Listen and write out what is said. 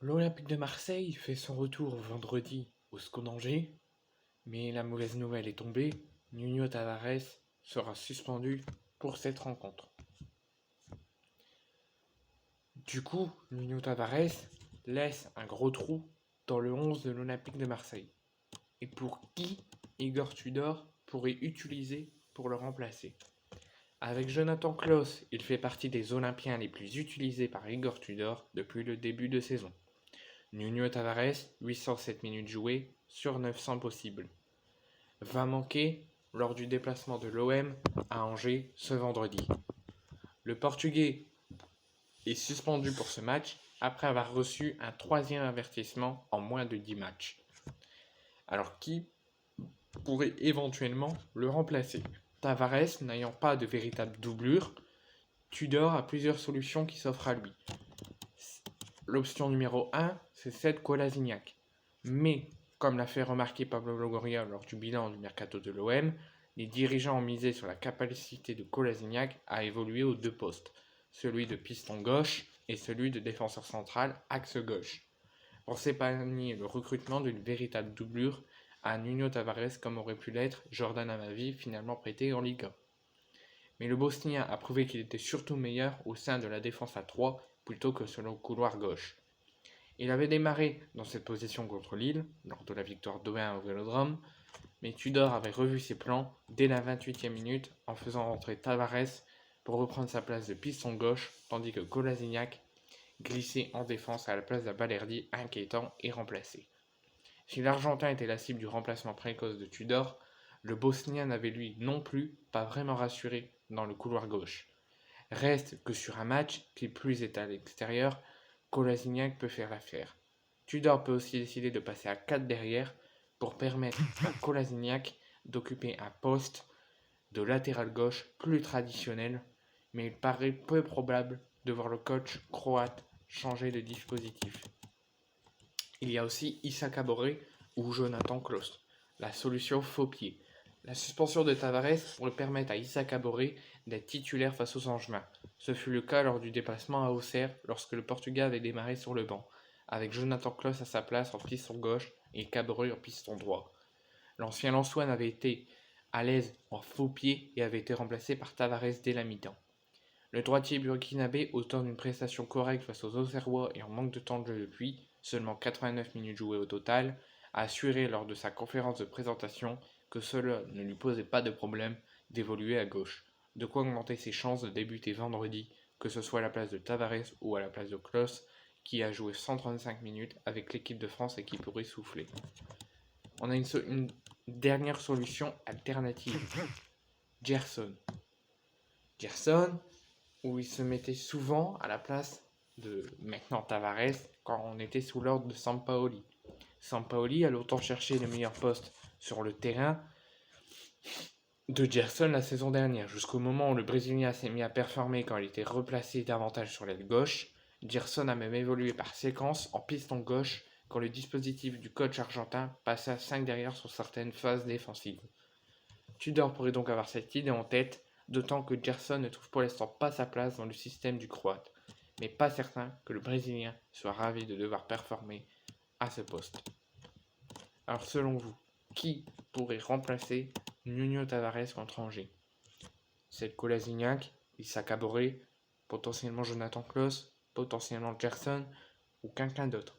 L'Olympique de Marseille fait son retour vendredi au SCO d'Angers, mais la mauvaise nouvelle est tombée, Nuno Tavares sera suspendu pour cette rencontre. Du coup, Nuno Tavares laisse un gros trou dans le 11 de l'Olympique de Marseille. Et pour qui Igor Tudor pourrait utiliser pour le remplacer? Avec Jonathan Klaus, il fait partie des Olympiens les plus utilisés par Igor Tudor depuis le début de saison. Nuno Tavares, 807 minutes jouées sur 900 possibles, va manquer lors du déplacement de l'OM à Angers ce vendredi. Le Portugais est suspendu pour ce match après avoir reçu un troisième avertissement en moins de 10 matchs. Alors qui pourrait éventuellement le remplacer? Tavares n'ayant pas de véritable doublure, Tudor a plusieurs solutions qui s'offrent à lui. L'option numéro 1, c'est celle de Kolasinac. Mais, comme l'a fait remarquer Pablo Longoria lors du bilan du mercato de l'OM, les dirigeants ont misé sur la capacité de Kolasinac à évoluer aux deux postes, celui de piston gauche et celui de défenseur central axe gauche, pour s'épargner le recrutement d'une véritable doublure à Nuno Tavares comme aurait pu l'être Jordan Amavi, finalement prêté en Liga. Mais le Bosnien a prouvé qu'il était surtout meilleur au sein de la défense à 3 plutôt que sur le couloir gauche. Il avait démarré dans cette position contre Lille, lors de la victoire 2-1 au Vélodrome, mais Tudor avait revu ses plans dès la 28e minute en faisant rentrer Tavares pour reprendre sa place de piston gauche, tandis que Kolasinac glissait en défense à la place d'un Balerdi inquiétant et remplacé. Si l'Argentin était la cible du remplacement précoce de Tudor, le Bosnien n'avait lui non plus pas vraiment rassuré dans le couloir gauche. Reste que sur un match qui plus est à l'extérieur, Kolasinac peut faire l'affaire. Tudor peut aussi décider de passer à 4 derrière pour permettre à Kolasinac d'occuper un poste de latéral gauche plus traditionnel, mais il paraît peu probable de voir le coach croate changer de dispositif. Il y a aussi Issa Caboré ou Jonathan Klaus, la solution faux pied. La suspension de Tavares pourrait permettre à Issa Caboré d'être titulaire face aux Angevins. Ce fut le cas lors du déplacement à Auxerre lorsque le Portugais avait démarré sur le banc, avec Jonathan Klaus à sa place en piston gauche et Caboré en piston droit. L'ancien Lensois avait été à l'aise en faux pied et avait été remplacé par Tavares dès la mi-temps. Le droitier burkinabé, autant d'une prestation correcte face aux Auxerrois et en manque de temps de jeu depuis, seulement 89 minutes jouées au total, a assuré lors de sa conférence de présentation que cela ne lui posait pas de problème d'évoluer à gauche, de quoi augmenter ses chances de débuter vendredi, que ce soit à la place de Tavares ou à la place de Klaus, qui a joué 135 minutes avec l'équipe de France et qui pourrait souffler. On a une dernière solution alternative. Gerson. Gerson, où il se mettait souvent à la place de maintenant Tavares quand on était sous l'ordre de Sampaoli. Sampaoli a longtemps cherché le meilleur poste sur le terrain de Gerson la saison dernière, jusqu'au moment où le Brésilien s'est mis à performer quand il était replacé davantage sur l'aile gauche. Gerson a même évolué par séquence en piston gauche quand le dispositif du coach argentin passait à 5 derrière sur certaines phases défensives. Tudor pourrait donc avoir cette idée en tête, d'autant que Gerson ne trouve pour l'instant pas sa place dans le système du Croate, mais pas certain que le Brésilien soit ravi de devoir performer à ce poste. Alors selon vous, qui pourrait remplacer Nuno Tavares contre Angers? C'est Kolasinac, Issa Caboré, potentiellement Jonathan Klaus, potentiellement Gerson ou quelqu'un d'autre.